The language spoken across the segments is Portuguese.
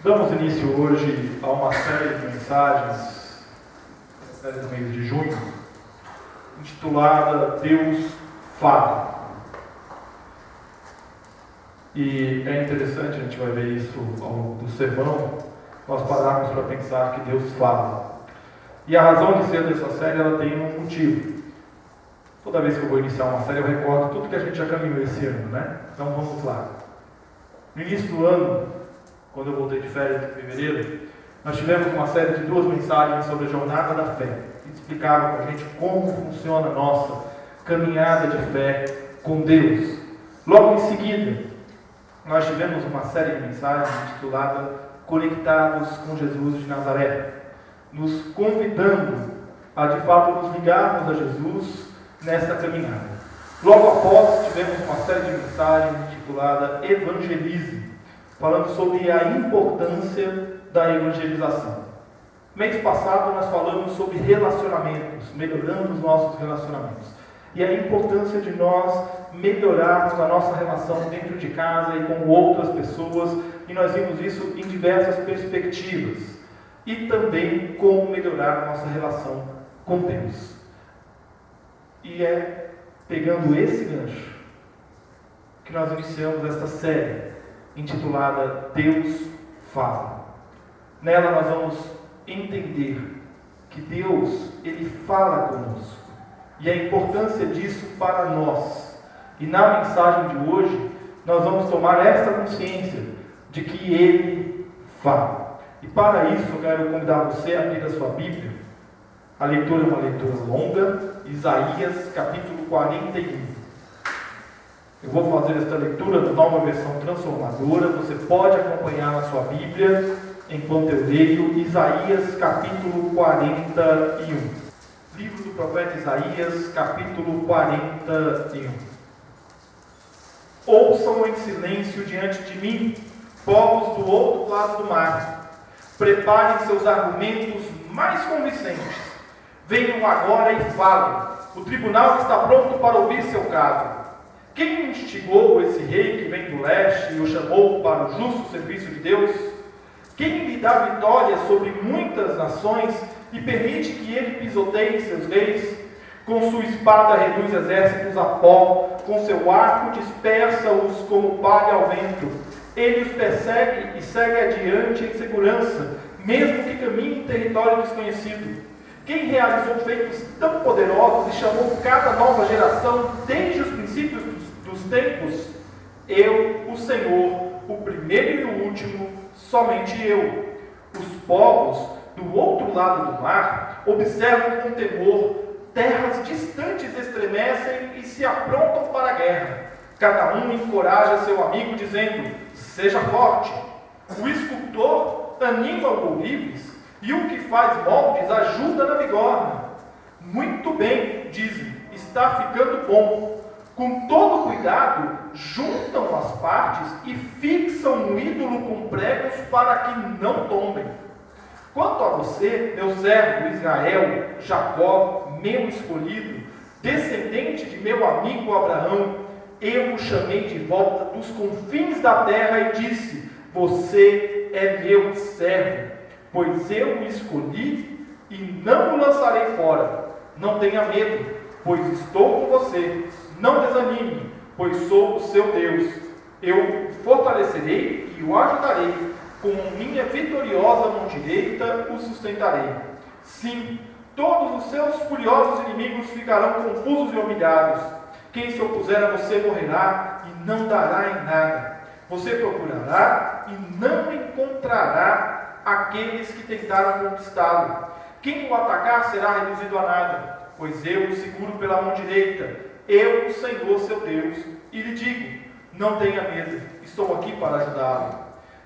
Damos início hoje a uma série de mensagens, série do mês de junho, intitulada Deus Fala. E é interessante, a gente vai ver isso ao longo do sermão, nós pararmos para pensar que Deus fala. E a razão de ser dessa série, ela tem um motivo. Toda vez que eu vou iniciar uma série, eu recordo tudo que a gente já caminhou esse ano, né? Então vamos lá. No início do ano, quando eu voltei de férias em fevereiro, nós tivemos uma série de 2 mensagens sobre a jornada da fé, que explicavam para a gente como funciona a nossa caminhada de fé com Deus. Logo em seguida, nós tivemos uma série de mensagens intitulada Conectados com Jesus de Nazaré, nos convidando a de fato nos ligarmos a Jesus nessa caminhada. Logo após, tivemos uma série de mensagens intitulada Evangelize, falando sobre a importância da evangelização. Mês passado nós falamos sobre relacionamentos, melhorando os nossos relacionamentos. E a importância de nós melhorarmos a nossa relação dentro de casa e com outras pessoas. E nós vimos isso em diversas perspectivas. E também como melhorar a nossa relação com Deus. E é pegando esse gancho que nós iniciamos esta série, intitulada Deus Fala. Nela nós vamos entender que Deus, Ele fala conosco. E a importância disso para nós. E na mensagem de hoje, nós vamos tomar essa consciência de que Ele fala. E para isso eu quero convidar você a abrir a sua Bíblia. A leitura é uma leitura longa, Isaías capítulo 41. Eu vou fazer esta leitura da nova versão transformadora. Você pode acompanhar na sua Bíblia enquanto eu leio Isaías capítulo 41. Livro do profeta Isaías capítulo 41. Ouçam em silêncio diante de mim, povos do outro lado do mar. Preparem seus argumentos mais convincentes. Venham agora e falem. O tribunal está pronto para ouvir seu caso. Quem instigou esse rei que vem do leste e o chamou para o justo serviço de Deus? Quem lhe dá vitória sobre muitas nações e permite que ele pisoteie seus reis? Com sua espada reduz exércitos a pó, com seu arco dispersa-os como palha ao vento. Ele os persegue e segue adiante em segurança, mesmo que caminhe em território desconhecido. Quem realizou feitos tão poderosos e chamou cada nova geração desde os princípios dos tempos? Eu, o Senhor, o primeiro e o último, somente eu. Os povos do outro lado do mar observam com temor, terras distantes estremecem e se aprontam para a guerra. Cada um encoraja seu amigo dizendo, seja forte. O escultor anima o ourives e o que faz moldes ajuda na bigorna. Muito bem, dizem, está ficando bom. Com todo cuidado, juntam as partes e fixam um ídolo com pregos para que não tombem. Quanto a você, meu servo Israel, Jacó, meu escolhido, descendente de meu amigo Abraão, eu o chamei de volta dos confins da terra e disse, você é meu servo, pois eu o escolhi e não o lançarei fora. Não tenha medo, pois estou com você. Não desanime, pois sou o seu Deus. Eu o fortalecerei e o ajudarei. Com minha vitoriosa mão direita o sustentarei. Sim, todos os seus furiosos inimigos ficarão confusos e humilhados. Quem se opuser a você morrerá e não dará em nada. Você procurará e não encontrará aqueles que tentaram conquistá-lo. Quem o atacar será reduzido a nada, pois eu o seguro pela mão direita. Eu, o Senhor, seu Deus, e lhe digo, não tenha medo, estou aqui para ajudá-lo.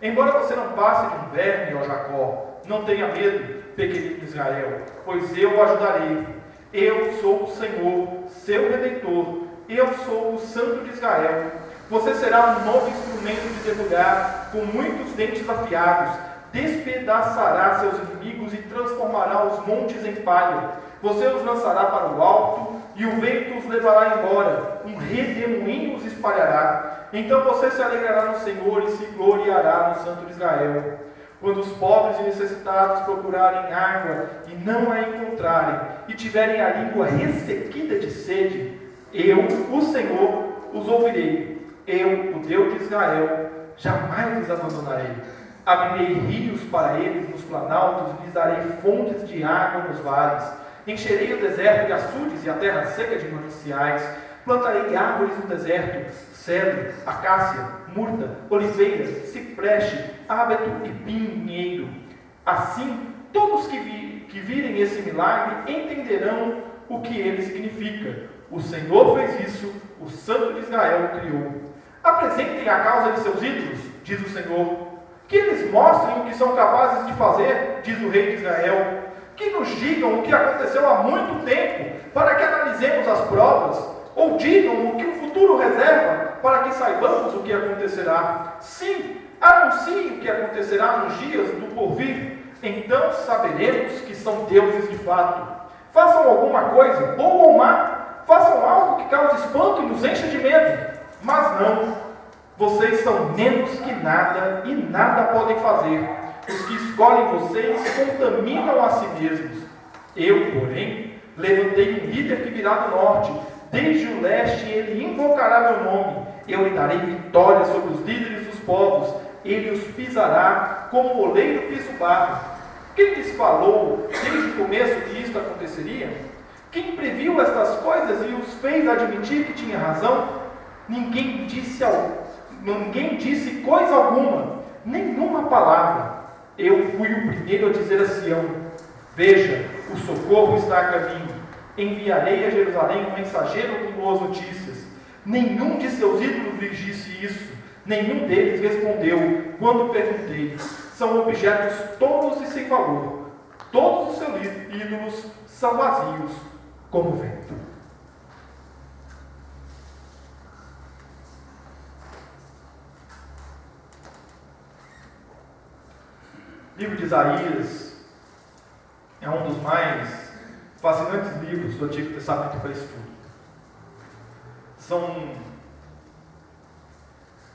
Embora você não passe de um verme, ó Jacó, não tenha medo, pequenino Israel, pois eu o ajudarei. Eu sou o Senhor, seu Redentor, eu sou o Santo de Israel. Você será um novo instrumento de debulhar, com muitos dentes afiados, despedaçará seus inimigos e transformará os montes em palha. Você os lançará para o alto, e o vento os levará embora, um redemoinho os espalhará. Então você se alegrará no Senhor e se gloriará no Santo de Israel. Quando os pobres e necessitados procurarem água e não a encontrarem, e tiverem a língua ressequida de sede, eu, o Senhor, os ouvirei. Eu, o Deus de Israel, jamais os abandonarei. Abrirei rios para eles nos planaltos, lhes darei fontes de água nos vales. Encherei o deserto de açudes e a terra seca de mananciais. Plantarei árvores no deserto, cedro, acácia, murta, oliveira, cipreste, ábeto e pinheiro. Assim, todos que virem esse milagre entenderão o que ele significa. O Senhor fez isso, o Santo de Israel o criou. Apresentem a causa de seus ídolos, diz o Senhor. Que eles mostrem o que são capazes de fazer, diz o Rei de Israel. Que nos digam o que aconteceu há muito tempo, para que analisemos as provas. Ou digam o que o futuro reserva, para que saibamos o que acontecerá. Sim, anunciem o que acontecerá nos dias do porvir. Então saberemos que são deuses de fato. Façam alguma coisa, boa ou má. Façam algo que cause espanto e nos encha de medo. Mas não, vocês são menos que nada e nada podem fazer. Os que escolhem vocês contaminam a si mesmos. Eu, porém, levantei um líder que virá do norte. Desde o leste ele invocará meu nome. Eu lhe darei vitória sobre os líderes dos povos. Ele os pisará como o oleiro pisa o barro. Quem lhes falou desde o começo que isto aconteceria? Quem previu estas coisas e os fez admitir que tinha razão? Ninguém disse coisa alguma, nenhuma palavra. Eu fui o primeiro a dizer a Sião: veja, o socorro está a caminho. Enviarei a Jerusalém um mensageiro com boas notícias. Nenhum de seus ídolos lhes disse isso. Nenhum deles respondeu quando perguntei. São objetos tolos e sem valor. Todos os seus ídolos são vazios como o vento. O livro de Isaías é um dos mais fascinantes livros do Antigo Testamento para estudo. São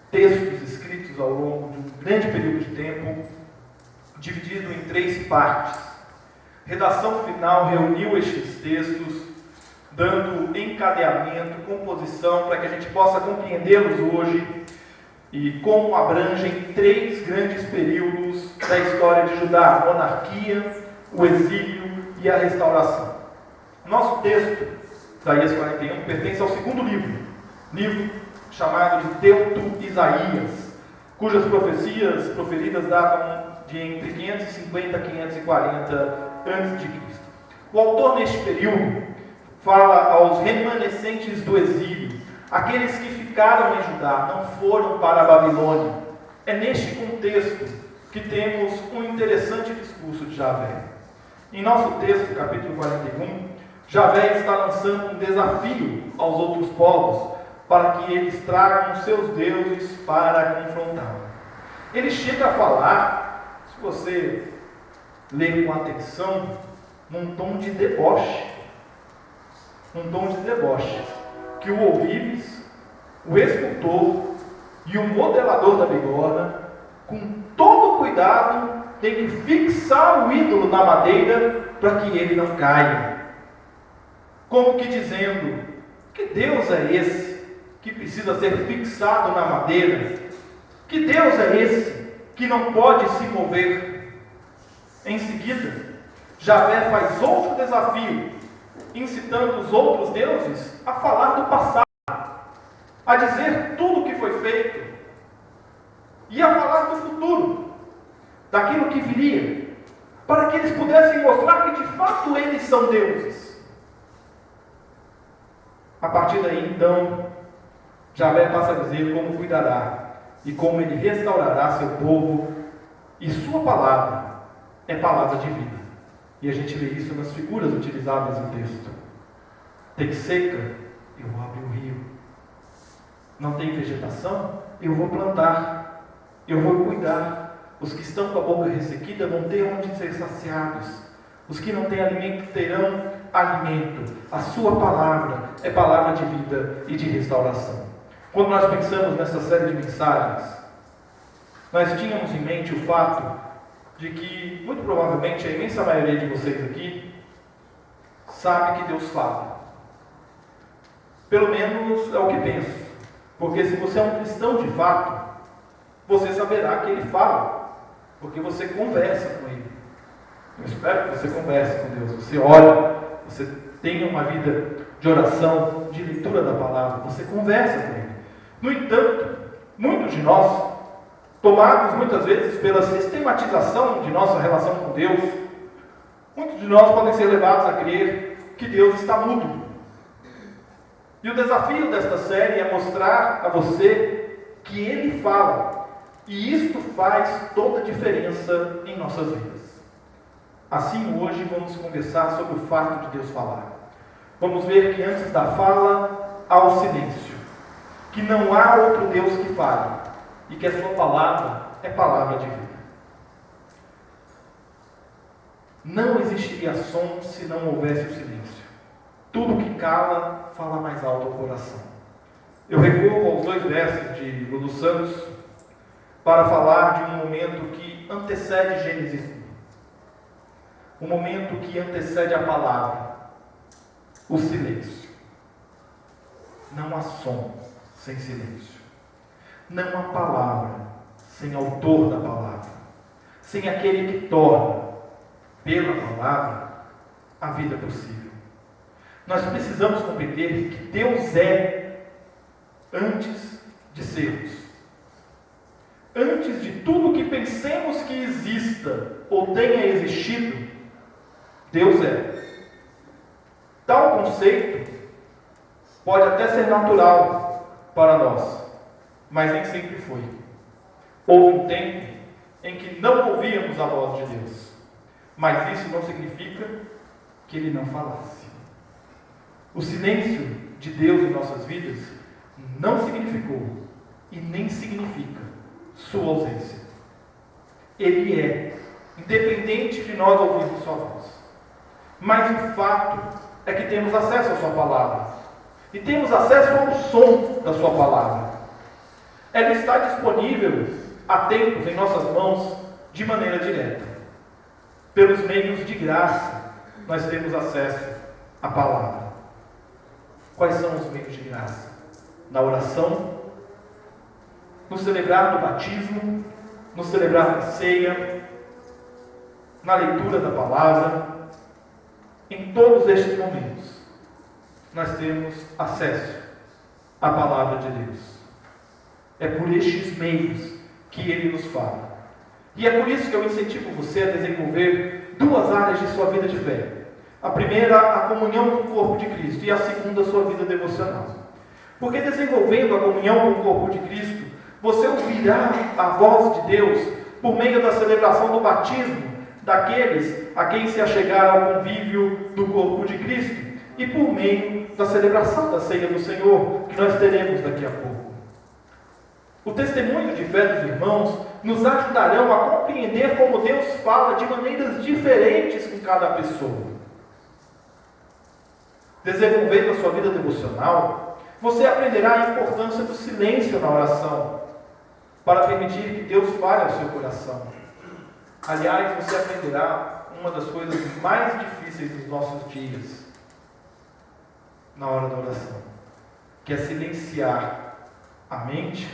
textos escritos ao longo de um grande período de tempo, dividido em 3 partes. Redação final reuniu estes textos, dando encadeamento, composição, para que a gente possa compreendê-los hoje, e como abrangem 3 grandes períodos da história de Judá: a monarquia, o exílio e a restauração. Nosso texto, Isaías 41, pertence ao segundo livro chamado de Teuto-Isaías, cujas profecias proferidas datam de entre 550 e 540 a.C. O autor, neste período, fala aos remanescentes do exílio, aqueles que ficaram em Judá, não foram para a Babilônia. É neste contexto que temos um interessante discurso de Javé. Em nosso texto, capítulo 41, Javé está lançando um desafio aos outros povos para que eles tragam os seus deuses para confrontá-lo. Ele chega a falar, se você ler com atenção, num tom de deboche. Que o ourives, o escultor e o modelador da bigorna, com todo cuidado, tem que fixar o ídolo na madeira para que ele não caia. Como que dizendo: que Deus é esse que precisa ser fixado na madeira? Que Deus é esse que não pode se mover? Em seguida, Javé faz outro desafio, incitando os outros deuses a falar do passado, a dizer tudo o que foi feito e a falar do futuro, daquilo que viria, para que eles pudessem mostrar que de fato eles são deuses. A partir daí, então, Javé passa a dizer como cuidará e como ele restaurará seu povo, e sua palavra é palavra de vida. E a gente vê isso nas figuras utilizadas no texto. Tem seca, eu vou abrir um rio. Não tem vegetação, eu vou plantar, eu vou cuidar. Os que estão com a boca ressequida vão ter onde ser saciados. Os que não têm alimento terão alimento. A sua palavra é palavra de vida e de restauração. Quando nós pensamos nessa série de mensagens, nós tínhamos em mente o fato de que, muito provavelmente, a imensa maioria de vocês aqui sabe que Deus fala. Pelo menos é o que penso. Porque se você é um cristão de fato, você saberá que Ele fala. Porque você conversa com Ele. Eu espero que você converse com Deus. Você ora, você tenha uma vida de oração, de leitura da palavra. Você conversa com Ele. No entanto, muitos de nós, tomados muitas vezes pela sistematização de nossa relação com Deus, muitos de nós podem ser levados a crer que Deus está mudo. E o desafio desta série é mostrar a você que Ele fala, e isto faz toda a diferença em nossas vidas. Assim, hoje vamos conversar sobre o fato de Deus falar. Vamos ver que antes da fala há o silêncio, que não há outro Deus que fale, e que a sua palavra é palavra de vida. Não existiria som se não houvesse o silêncio. Tudo que cala, fala mais alto ao coração. Eu recorro aos 2 versos de Lulu Santos para falar de um momento que antecede Gênesis 1. Um momento que antecede a palavra. O silêncio. Não há som sem silêncio. Não há palavra sem autor da palavra. Sem aquele que torna, pela palavra, a vida possível. Nós precisamos compreender que Deus é antes de sermos. Antes de tudo que pensemos que exista ou tenha existido, Deus é. Tal conceito pode até ser natural para nós, mas nem sempre foi. Houve um tempo em que não ouvíamos a voz de Deus, mas isso não significa que Ele não falasse. O silêncio de Deus em nossas vidas não significou e nem significa sua ausência. Ele é, independente de nós ouvirmos sua voz. Mas o fato é que temos acesso à sua palavra. E temos acesso ao som da sua palavra. Ela está disponível há tempos em nossas mãos de maneira direta. Pelos meios de graça, nós temos acesso à palavra. Quais são os meios de graça? Na oração, no celebrar do batismo, no celebrar da ceia, na leitura da palavra. Em todos estes momentos, nós temos acesso à palavra de Deus. É por estes meios que Ele nos fala. E é por isso que eu incentivo você a desenvolver 2 áreas de sua vida de fé. A primeira, a comunhão com o corpo de Cristo, e a segunda, a sua vida devocional. Porque desenvolvendo a comunhão com o corpo de Cristo, você ouvirá a voz de Deus por meio da celebração do batismo daqueles a quem se achegaram ao convívio do corpo de Cristo e por meio da celebração da ceia do Senhor, que nós teremos daqui a pouco. O testemunho de fé dos irmãos nos ajudarão a compreender como Deus fala de maneiras diferentes com cada pessoa. Desenvolvendo a sua vida devocional, você aprenderá a importância do silêncio na oração, para permitir que Deus fale ao seu coração. Aliás, você aprenderá uma das coisas mais difíceis dos nossos dias, na hora da oração, que é silenciar a mente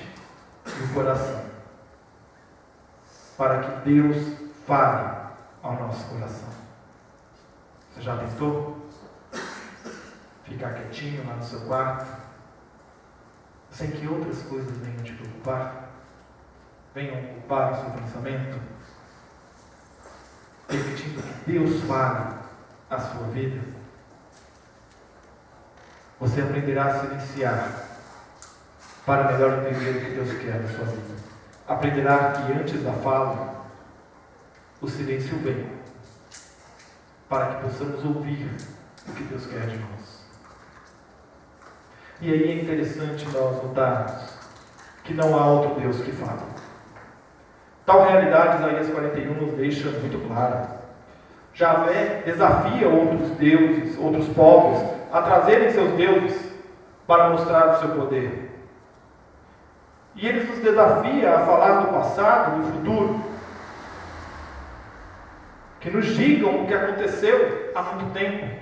e o coração, para que Deus fale ao nosso coração. Você já tentou? Ficar quietinho lá no seu quarto, sem que outras coisas venham te preocupar, venham ocupar o seu pensamento, permitindo que Deus fale a sua vida? Você aprenderá a silenciar para melhor entender o que Deus quer na sua vida. Aprenderá que antes da fala, o silêncio vem, para que possamos ouvir o que Deus quer de nós. E aí é interessante nós notarmos que não há outro Deus que fale. Tal realidade, Isaías 41 nos deixa muito clara. Javé desafia outros deuses, outros povos, a trazerem seus deuses para mostrar o seu poder. E ele nos desafia a falar do passado, do futuro. que nos digam o que aconteceu há muito tempo,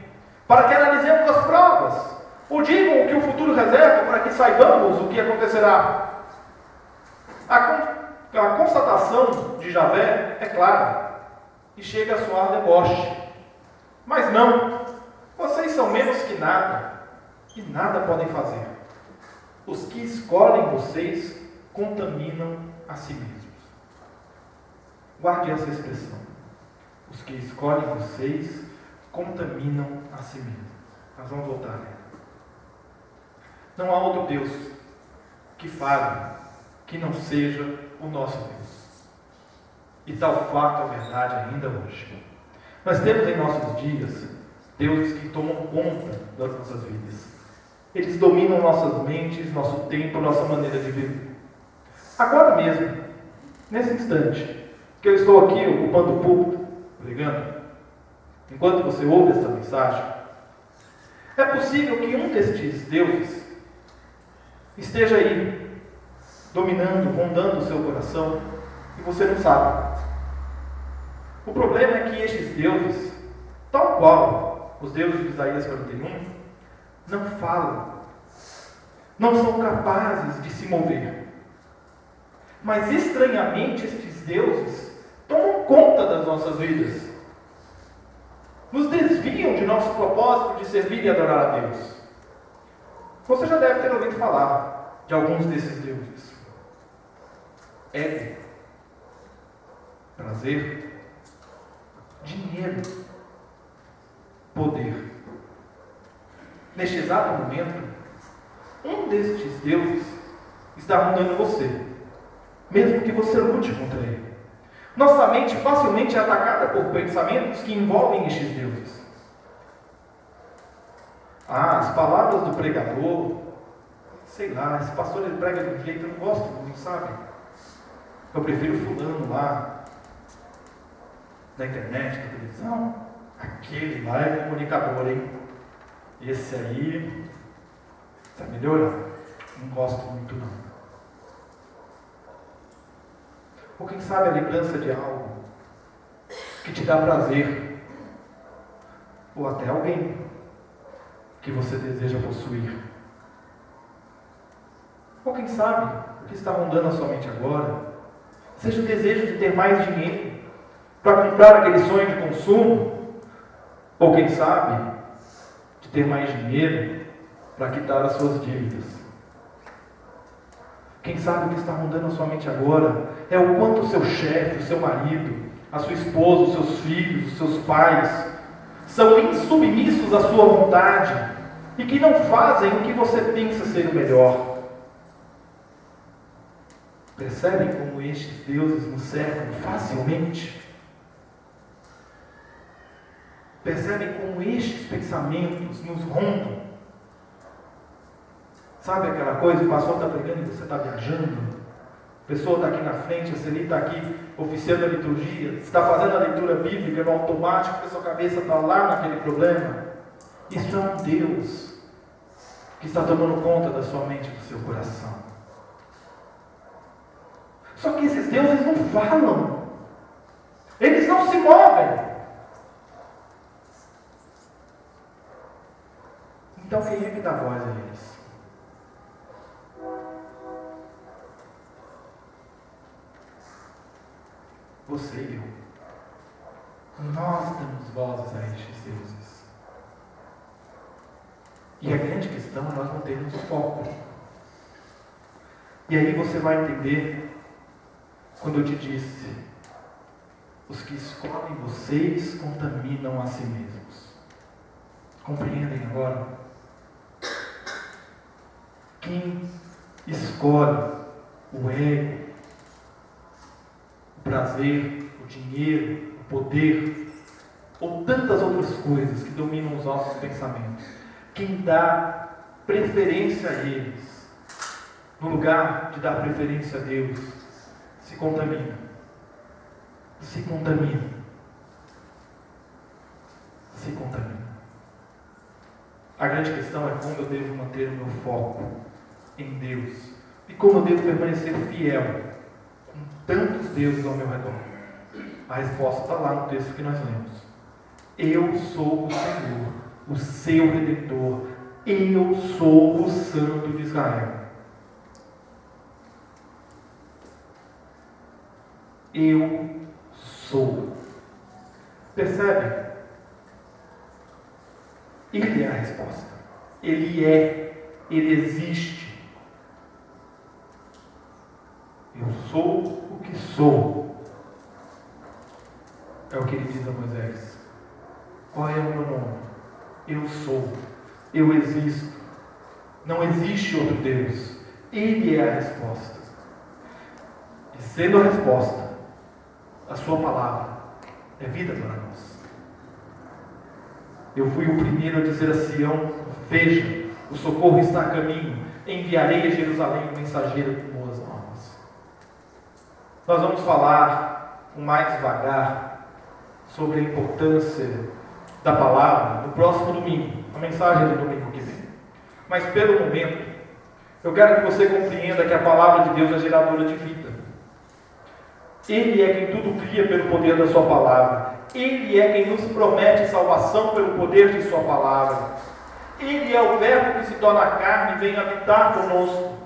para que analisemos as provas, ou digam o que o futuro reserva, para que saibamos o que acontecerá. A constatação de Javé é clara, e chega a soar deboche. Mas não, vocês são menos que nada, e nada podem fazer. Os que escolhem vocês contaminam a si mesmos. Guarde essa expressão. Os que escolhem vocês contaminam a si mesmos. Nós vamos voltar a ela. Não há outro Deus que fale que não seja o nosso Deus. E tal fato é verdade ainda hoje. Nós temos em nossos dias deuses que tomam conta das nossas vidas. Eles dominam nossas mentes, nosso tempo, nossa maneira de viver. Agora mesmo, nesse instante, que eu estou aqui ocupando o púlpito, pregando, enquanto você ouve esta mensagem, é possível que um destes deuses esteja aí, dominando, rondando o seu coração, e você não sabe. O problema é que estes deuses, tal qual os deuses de Isaías 41, não falam, não são capazes de se mover. Mas estranhamente estes deuses tomam conta das nossas vidas, nos desviam de nosso propósito de servir e adorar a Deus. Você já deve ter ouvido falar de alguns desses deuses: ego, prazer, dinheiro, poder. Neste exato momento, um destes deuses está rondando você, mesmo que você lute contra ele. Nossa mente facilmente é atacada por pensamentos que envolvem estes deuses. As palavras do pregador, sei lá, esse pastor ele prega de um jeito, eu não gosto muito, sabe? Eu prefiro fulano lá, na internet, na televisão. Aquele lá é comunicador, hein? Esse aí, está melhorando. Não gosto muito não. Ou quem sabe a lembrança de algo que te dá prazer, ou até alguém que você deseja possuir. Ou quem sabe o que está rondando a sua mente agora seja o desejo de ter mais dinheiro para comprar aquele sonho de consumo, ou quem sabe de ter mais dinheiro para quitar as suas dívidas. Quem sabe o que está rondando a sua mente agora é o quanto o seu chefe, o seu marido, a sua esposa, os seus filhos, os seus pais são insubmissos à sua vontade e que não fazem o que você pensa ser o melhor. Percebem como estes deuses nos cercam facilmente? Percebem como estes pensamentos nos rondam? Sabe aquela coisa, o pastor está pregando e você está viajando? A pessoa está aqui na frente, a Celi está aqui oficiando a liturgia, você está fazendo a leitura bíblica no automático, porque a sua cabeça está lá naquele problema. Isso é um Deus que está tomando conta da sua mente e do seu coração. Só que esses deuses não falam, eles não se movem. Então quem é que dá voz a eles? Você e eu. Nós damos vozes a estes deuses. E a grande questão é nós mantermos o foco. E aí você vai entender quando eu te disse: os que escolhem vocês contaminam a si mesmos. Compreendem agora? Quem escolhe o ego, o prazer, o dinheiro, o poder, ou tantas outras coisas que dominam os nossos pensamentos, quem dá preferência a eles, no lugar de dar preferência a Deus, se contamina. Se contamina. Se contamina. A grande questão é como eu devo manter o meu foco em Deus e como eu devo permanecer fiel com tantos deuses ao meu redor. A resposta está lá no texto que nós lemos. Eu sou o Senhor, o seu Redentor. Eu sou o Santo de Israel. Eu sou. Percebe? Ele é a resposta. Ele é. Ele existe. Eu sou o que sou. É o que ele diz a Moisés. Qual é o meu nome? Eu sou. Eu existo. Não existe outro Deus. Ele é a resposta. E sendo a resposta, a sua palavra é vida para nós. Eu fui o primeiro a dizer a Sião: veja, o socorro está a caminho. Enviarei a Jerusalém um mensageiro com boas novas. Nós vamos falar com mais devagar sobre a importância da palavra no próximo domingo, a mensagem do domingo que vem. Mas pelo momento, eu quero que você compreenda que a palavra de Deus é geradora de vida. Ele é quem tudo cria pelo poder da sua palavra. Ele é quem nos promete salvação pelo poder de sua palavra. Ele é o verbo que se torna carne e vem habitar conosco.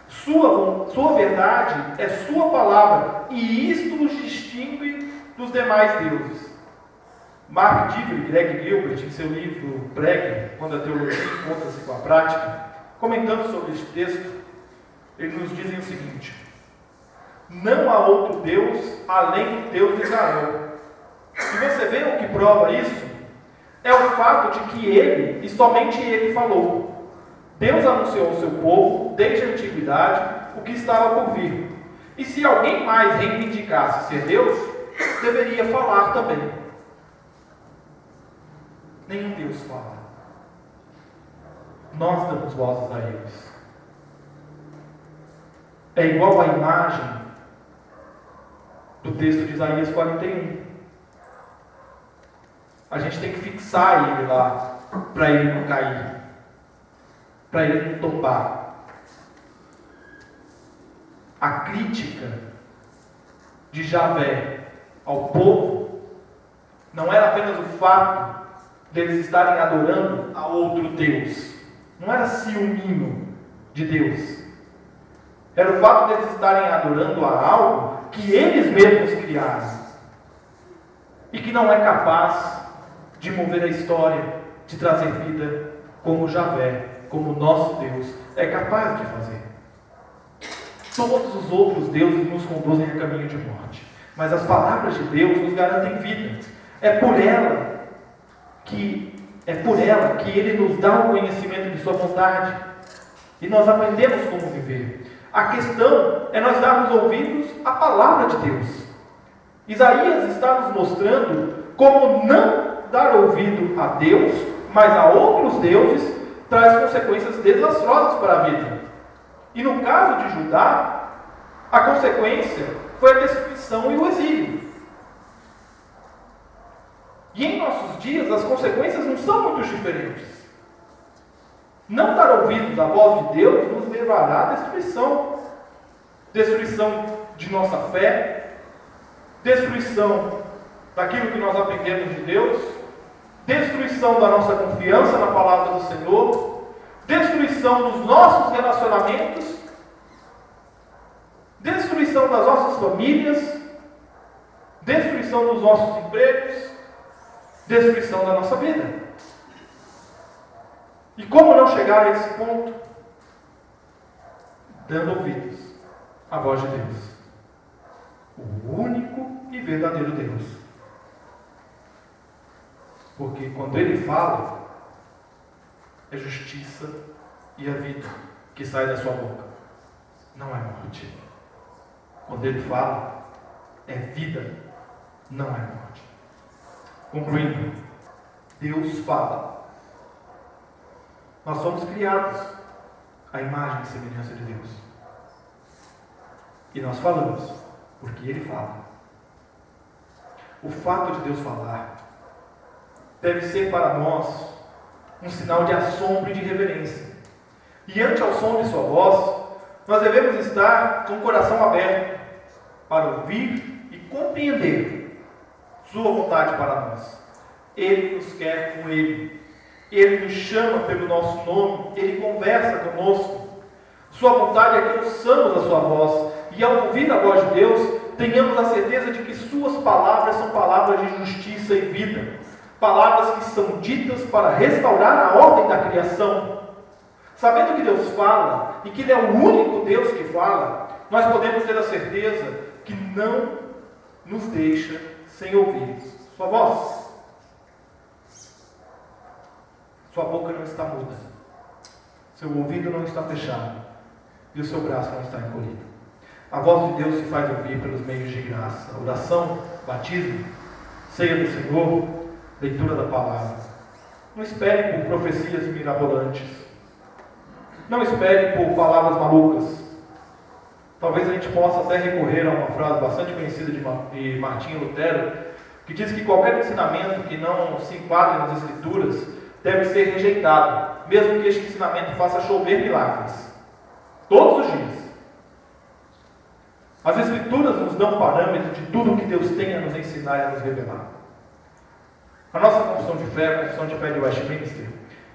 Sua verdade é sua palavra, e isto nos distingue dos demais deuses. Mark Dever e Greg Gilbert, em seu livro Pregue, quando a teologia encontra-se com a prática, comentando sobre este texto, eles nos dizem o seguinte: não há outro Deus além do Deus de Israel. E você vê o que prova isso? É o fato de que ele, e somente ele, falou. Deus anunciou ao seu povo, desde a antiguidade, o que estava por vir. E se alguém mais reivindicasse ser Deus, deveria falar também. Nenhum Deus fala. Nós damos vozes a eles. É igual à imagem do texto de Isaías 41. A gente tem que fixar ele lá, para ele não cair, para ele não tombar. A crítica de Javé ao povo não era apenas o fato deles estarem adorando a outro Deus, não era ciúminho de Deus, era o fato deles estarem adorando a algo que eles mesmos criaram e que não é capaz de mover a história, de trazer vida, como Javé, como nosso Deus é capaz de fazer. Todos os outros deuses nos conduzem a caminho de morte, mas as palavras de Deus nos garantem vida. É por ela que Ele nos dá o conhecimento de sua vontade, e nós aprendemos como viver. A questão é nós darmos ouvidos à palavra de Deus. Isaías está nos mostrando como não dar ouvido a Deus, mas a outros deuses, traz consequências desastrosas para a vida. E no caso de Judá, a consequência foi a destruição e o exílio. E em nossos dias, as consequências não são muito diferentes. Não dar ouvidos à voz de Deus nos levará à destruição. Destruição de nossa fé, destruição daquilo que nós aprendemos de Deus, destruição da nossa confiança na palavra do Senhor, destruição dos nossos relacionamentos, destruição das nossas famílias, destruição dos nossos empregos, destruição da nossa vida. E como não chegar a esse ponto? Dando ouvidos à voz de Deus, o único e verdadeiro Deus. Porque quando Ele fala, é justiça e a vida que sai da sua boca, não é morte. Quando Ele fala, é vida, não é morte. Concluindo, Deus fala. Nós somos criados à imagem e semelhança de Deus. E nós falamos, porque Ele fala. O fato de Deus falar deve ser para nós um sinal de assombro e de reverência. E ante ao som de sua voz, nós devemos estar com o coração aberto para ouvir e compreender sua vontade para nós. Ele nos quer com Ele. Ele nos chama pelo nosso nome. Ele conversa conosco. Sua vontade é que ouçamos a sua voz. E ao ouvir a voz de Deus, tenhamos a certeza de que suas palavras são palavras de justiça e vida. Palavras que são ditas para restaurar a ordem da criação. Sabendo que Deus fala e que Ele é o único Deus que fala, nós podemos ter a certeza que não nos deixa sem ouvir sua voz. Sua boca não está muda, seu ouvido não está fechado e o seu braço não está encolhido. A voz de Deus se faz ouvir pelos meios de graça: oração, batismo, ceia do Senhor, leitura da palavra. Não espere por profecias mirabolantes. Não espere por palavras malucas. Talvez a gente possa até recorrer a uma frase bastante conhecida de Martinho Lutero, que diz que qualquer ensinamento que não se enquadre nas Escrituras deve ser rejeitado, mesmo que este ensinamento faça chover milagres. Todos os dias. As Escrituras nos dão parâmetro de tudo o que Deus tem a nos ensinar e a nos revelar. A nossa confissão de fé de Westminster,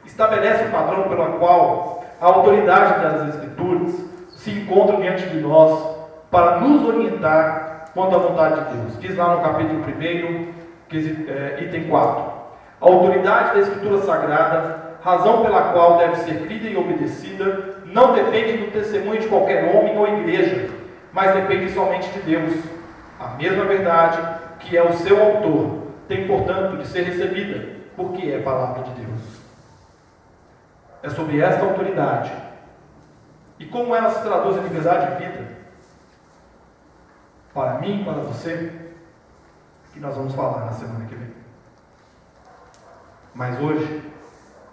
estabelece o padrão pelo qual a autoridade das Escrituras se encontra diante de nós para nos orientar quanto à vontade de Deus. Diz lá no capítulo 1, item 4. A autoridade da Escritura Sagrada, razão pela qual deve ser crida e obedecida, não depende do testemunho de qualquer homem ou igreja, mas depende somente de Deus. A mesma verdade, que é o seu autor, tem, portanto, de ser recebida, porque é a palavra de Deus. É sobre esta autoridade e como ela se traduz em liberdade de vida, para mim e para você, que nós vamos falar na semana que vem. Mas hoje,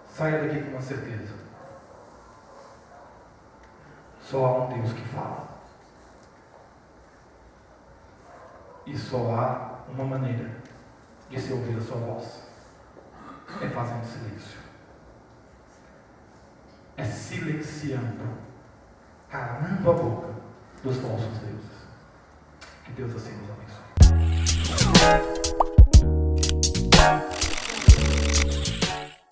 saia daqui com uma certeza: só há um Deus que fala, e só há uma maneira de se ouvir a sua voz: é fazendo silêncio, é silenciando, calando a boca dos falsos deuses. Que Deus assim nos abençoe.